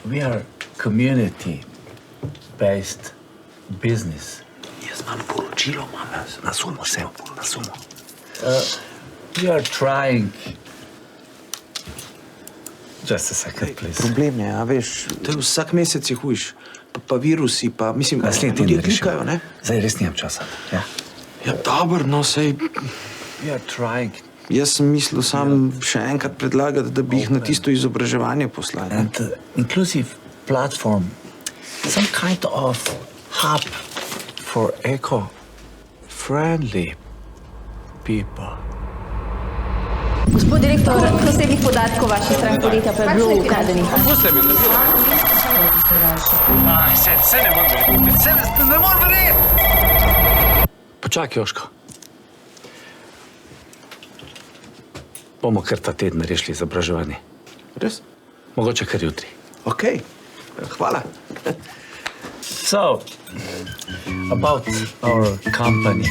We are community-based business. Jaz imam poročilo, na sumo sem, na sumo. We are trying... Just a second, please. Problem je, a veš, to je vsak mesec je hujš. Pa virusi, pa mislim, ljudje klikajo, ne? Zdaj res nimam časa, ja? Ja, dobro, no, sej... We are trying... Jaz sem mislil sam še enkrat predlagati, da bi jih na tisto izobraževanje poslali. And inclusive platform, some kind of hub for eco-friendly people. Gospod direktor, posebnih podatkov vaših strank podjetja pa je bilo ukradenih. Puste mi, se ne morem verjeti, se ne morem verjeti! Počakaj, Joško. Bomo kar ta teden rešili izobraževanje. Res? Mogoče kar jutri. Okej, hvala. So, about our company.